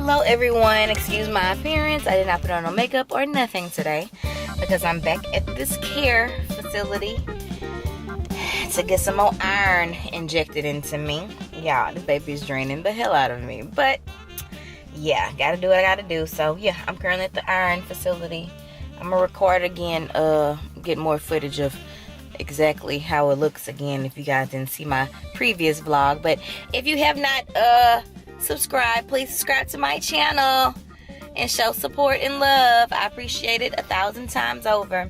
Hello everyone, excuse my appearance. I did not put on no makeup or nothing today because I'm back at this care facility to get some more iron injected into me. Y'all, this baby is draining the hell out of me, but yeah, gotta do what I gotta do. So yeah, I'm currently at the iron facility. I'm gonna record again, get more footage of exactly how it looks again if you guys didn't see my previous vlog. But if you have not subscribed, please subscribe to my channel and show support and love. I appreciate it 1,000 times over.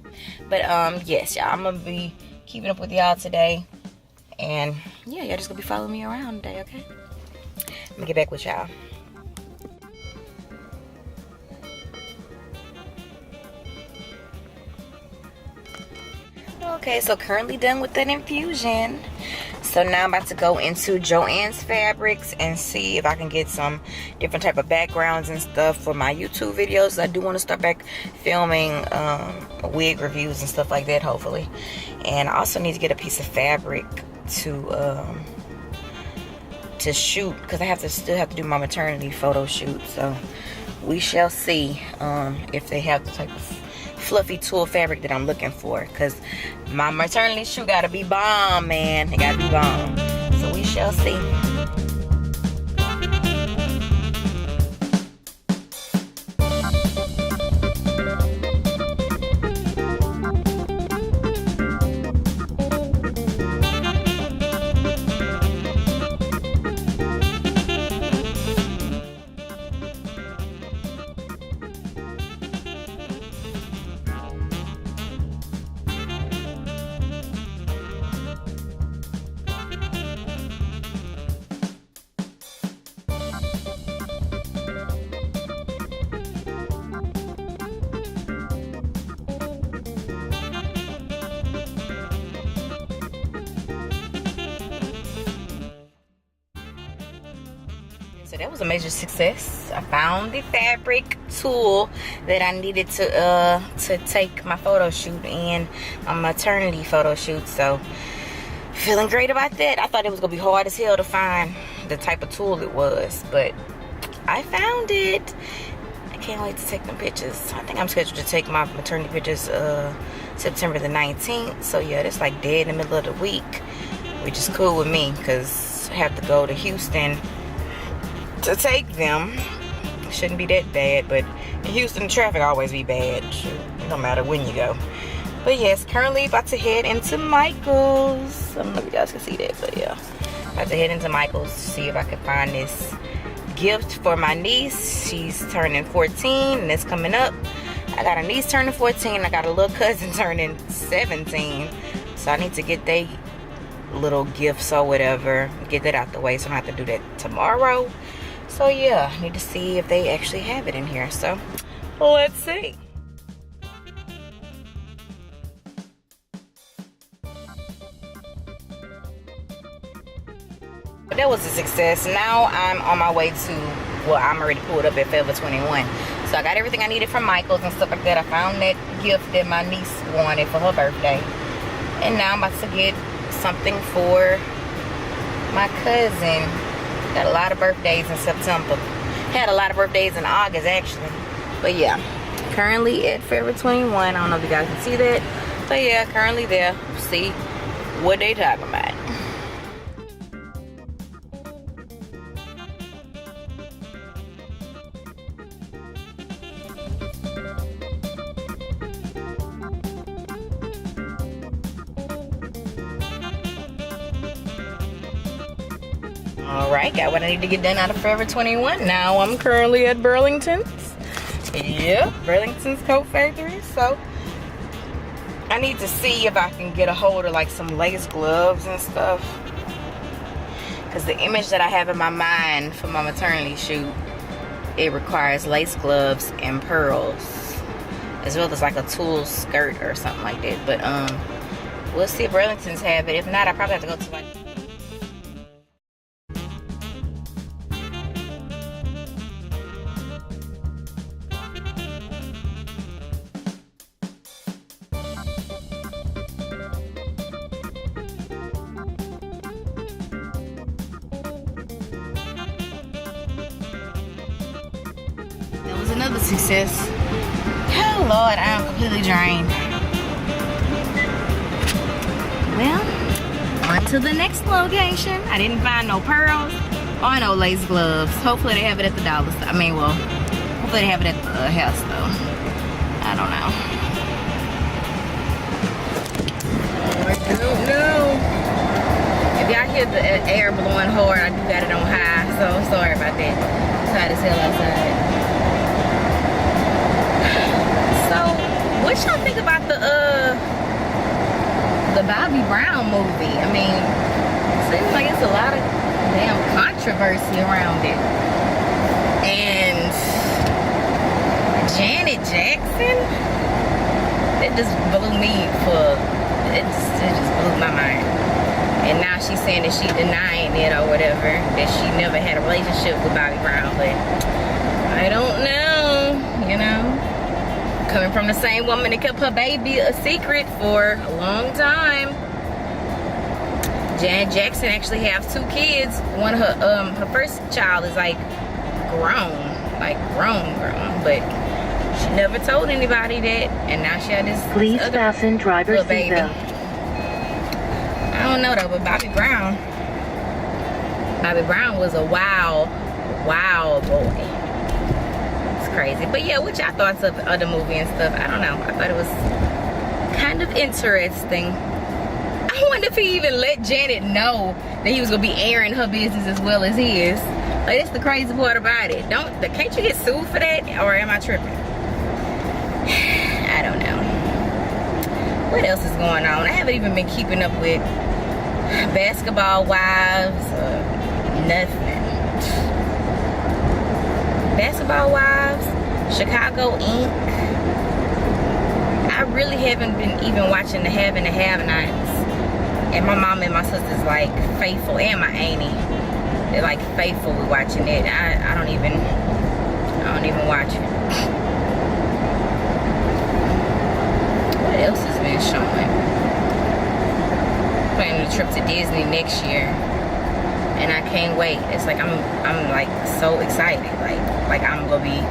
But yes, y'all, I'm gonna be keeping up with y'all today, and yeah, y'all just gonna be following me around today, okay? Let me get back with y'all. Okay, so currently done with that infusion. So now I'm about to go into Joann's Fabrics and see if I can get some different type of backgrounds and stuff for my YouTube videos. I do want to start back filming wig reviews and stuff like that, hopefully. And I also need to get a piece of fabric to shoot, because I still have to do my maternity photo shoot. So we shall see if they have the type of fluffy tulle fabric that I'm looking for, because my maternity shoot gotta be bomb, man. It gotta be bomb. So we shall see. So that was a major success. I found the fabric tool that I needed to take my photo shoot and my maternity photo shoot. So feeling great about that. I thought it was gonna be hard as hell to find the type of tool it was, but I found it. I can't wait to take them pictures. I think I'm scheduled to take my maternity pictures September the 19th. So yeah, it's like dead in the middle of the week, which is cool with me because I have to go to Houston to take them. Shouldn't be that bad, but in Houston, traffic always be bad. Shoot, it don't matter when you go. But yes, currently about to head into Michael's. I don't know if you guys can see that, but yeah, about to head into Michael's to see if I can find this gift for my niece. She's turning 14 and it's coming up. I got a niece turning 14, I got a little cousin turning 17, so I need to get they little gifts or whatever, get that out the way so I don't have to do that tomorrow. So yeah, I need to see if they actually have it in here. So let's see. But that was a success. Now I'm on my way to, well, I'm already pulled up at Forever 21. So I got everything I needed from Michael's and stuff like that. I found that gift that my niece wanted for her birthday. And now I'm about to get something for my cousin. Got a lot of birthdays in September. Had a lot of birthdays in August, actually. But yeah, currently at Forever 21. I don't know if you guys can see that. But yeah, currently there. See what they talking about. Alright, got what I need to get done out of Forever 21. Now I'm currently at Burlington's. Yep, Burlington's Coat Factory. So I need to see if I can get a hold of like some lace gloves and stuff, because the image that I have in my mind for my maternity shoot, it requires lace gloves and pearls, as well as like a tulle skirt or something like that. But we'll see if Burlington's have it. If not, I probably have to go to like another success. Oh Lord, I am completely drained. Well, on to the next location. I didn't find no pearls or no lace gloves. Hopefully they have it at the dollar store. I mean, well, hopefully they have it at the hair store. I don't know. I don't know. If y'all hear the air blowing hard, I do got it on high, so sorry about that. It's hot as hell outside. So, what y'all think about the Bobby Brown movie? I mean, it seems like it's a lot of damn controversy around it. And Janet Jackson, it just blew me it just blew my mind. And now she's saying that she's denying it or whatever, that she never had a relationship with Bobby Brown. But I don't know, you know. Coming from the same woman that kept her baby a secret for a long time. Janet Jackson actually has 2 kids. One of her first child is like grown, but she never told anybody that. And now she had this Please fasten driver's baby. I don't know though, but Bobby Brown was a wild boy. It's crazy. But yeah, what y'all thoughts of the movie and stuff? I don't know. I thought it was kind of interesting. I wonder if he even let Janet know that he was gonna be airing her business as well as his. Like, that's the crazy part about it. Can't you get sued for that? Or am I tripping? I don't know. What else is going on? I haven't even been keeping up with Basketball Wives or nothing. Basketball Wives, Chicago Inc. I really haven't been even watching the Have and the Have-Nots. And my mom and my sister's like faithful, and my auntie, they're like faithful with watching it. I don't even watch it. What else has been showing? Planning a trip to Disney next year, and I can't wait. It's like I'm like so excited. Like I'm gonna be,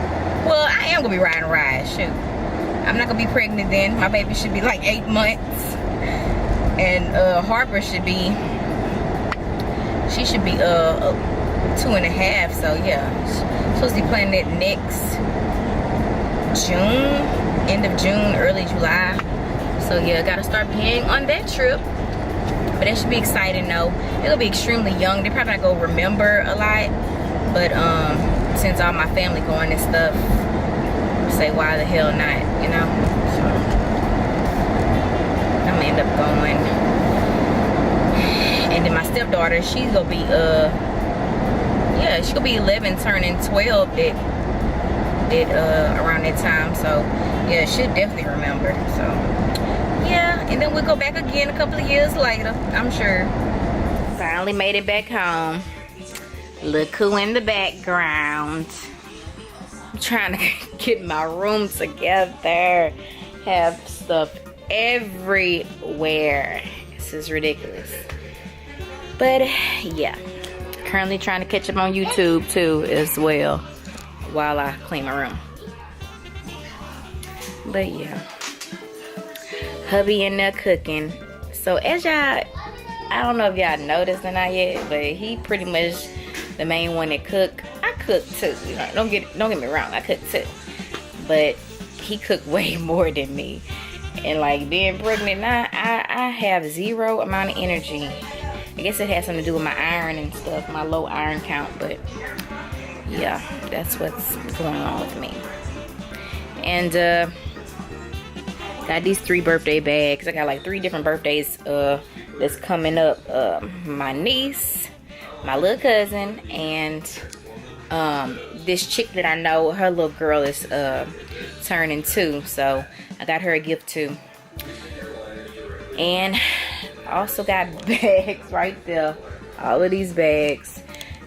well, I am gonna be riding rides. Shoot, I'm not gonna be pregnant then. My baby should be like 8 months, and Harper should be 2.5. So yeah, supposed to be planning it next June, end of June, early July. So yeah, gotta start paying on that trip. But that should be exciting though. It'll be extremely young. They're probably not gonna remember a lot. But since all my family going and stuff, say why the hell not, you know? So I'm gonna end up going. And then my stepdaughter, she's gonna be she's gonna be 11 turning 12 around that time. So yeah, she'll definitely remember. So yeah, and then we'll go back again a couple of years later, I'm sure. Finally made it back home. Look who in the background. I'm trying to get my room together. Have stuff everywhere. This is ridiculous. But yeah, currently trying to catch up on YouTube too as well while I clean my room. But yeah, hubby in there cooking. So as y'all, I don't know if y'all noticed or not yet, but he pretty much the main one that cook. I cook too. You know, don't get me wrong, I cook too. But he cooked way more than me. And like being pregnant now, I have zero amount of energy. I guess it has something to do with my iron and stuff, my low iron count. But yeah, that's what's going on with me. And got these 3 birthday bags. I got like 3 different birthdays that's coming up. My niece, my little cousin, and this chick that I know, her little girl is turning 2. So I got her a gift too. And I also got bags right there. All of these bags,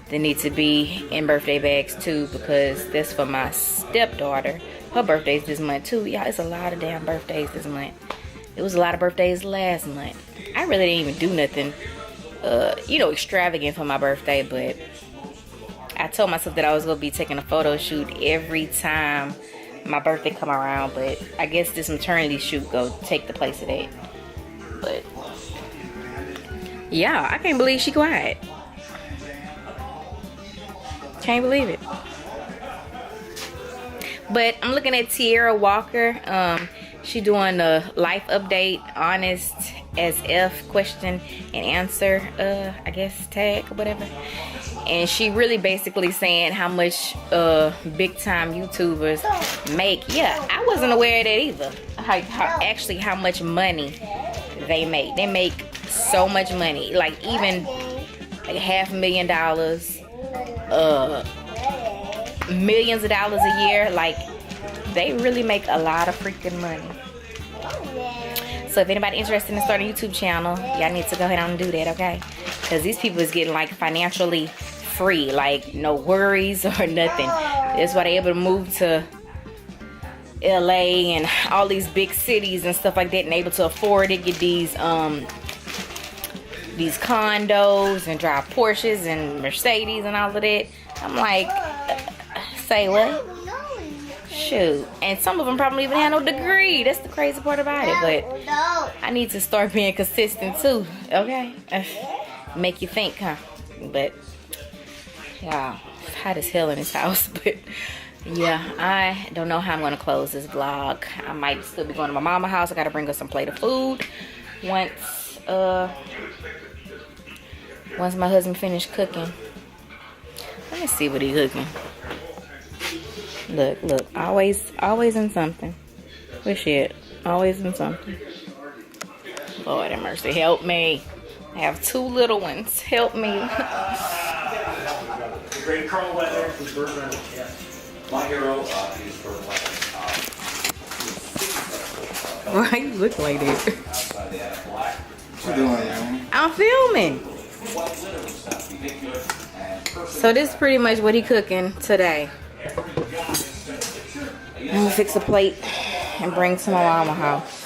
they need to be in birthday bags too, because that's for my stepdaughter. Her birthday's this month too. Y'all, it's a lot of damn birthdays this month. It was a lot of birthdays last month. I really didn't even do nothing, you know, extravagant for my birthday, but I told myself that I was gonna be taking a photo shoot every time my birthday come around, but I guess this maternity shoot go take the place of that. But yeah, I can't believe she quiet. Can't believe it. But I'm looking at Tierra Walker. She doing a life update, honest as F question and answer, I guess tag or whatever. And she really basically saying how much big time YouTubers make. Yeah, I wasn't aware of that either. Actually how much money they make. They make so much money. Like even like $500,000, millions of dollars a year. Like they really make a lot of freaking money. So if anybody interested in starting a YouTube channel, y'all need to go ahead and do that, okay? Because these people is getting like financially free, like no worries or nothing. That's why they're able to move to LA and all these big cities and stuff like that, and able to afford it, get these condos and drive Porsches and Mercedes and all of that. I'm like, say what? Shoot. And some of them probably even have no degree. That's the crazy part about it. But I need to start being consistent too, okay? Make you think, huh? But yeah, it's hot as hell in this house. But yeah, I don't know how I'm gonna close this vlog. I might still be going to my mama's house. I gotta bring her some plate of food once my husband finished cooking. Let me see what he's cooking. Look, always in something. Where's she at? Always in something. Lord have mercy, help me. I have 2 little ones. Help me. Great Carl Weather. My hero is for Why you look like that? What you doing, man? I'm filming. So this is pretty much what he cooking today. I'm gonna fix a plate and bring to my mama's house.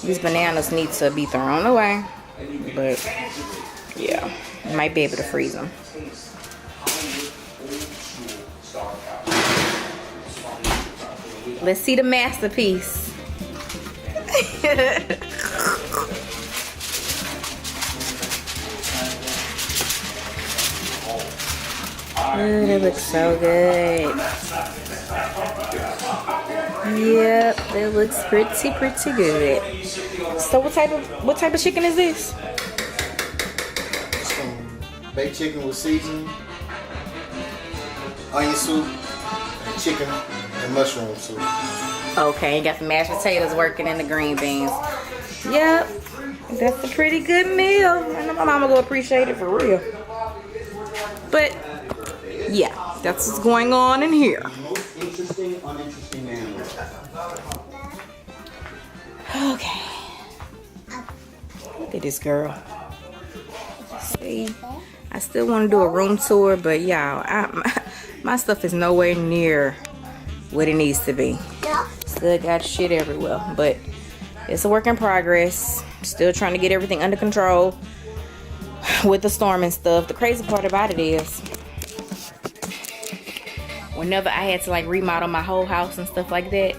These bananas need to be thrown away, but yeah, I might be able to freeze them. Let's see the masterpiece. Ooh, that looks so good. Yep, that looks pretty good. So what type of chicken is this? Some baked chicken with seasoning, onion soup, and chicken and mushroom soup. Okay, you got the mashed potatoes working in the green beans. Yep, that's a pretty good meal. I know my mama will appreciate it for real. But yeah, that's what's going on in here. Most interesting, uninteresting animal. Okay. Look at this girl. See, I still want to do a room tour, but y'all, my stuff is nowhere near what it needs to be. Still got shit everywhere, but it's a work in progress. Still trying to get everything under control with the storm and stuff. The crazy part about it is, whenever I had to like remodel my whole house and stuff like that,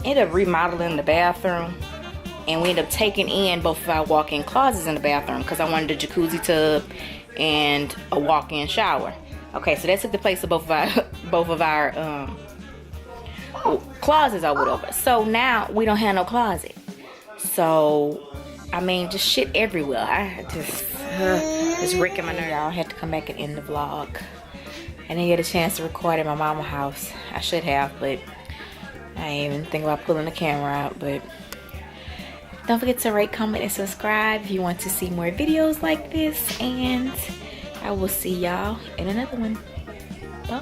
ended up remodeling the bathroom, and we ended up taking in both of our walk-in closets in the bathroom because I wanted a jacuzzi tub and a walk-in shower. Okay, so that took the place of both of our closets or whatever. So now we don't have no closet. So I mean, just shit everywhere. I just wrecking my nerve. I had to come back and end the vlog. I didn't get a chance to record at my mama's house. I should have, but I ain't even think about pulling the camera out. But don't forget to rate, comment, and subscribe if you want to see more videos like this. And I will see y'all in another one. Bye.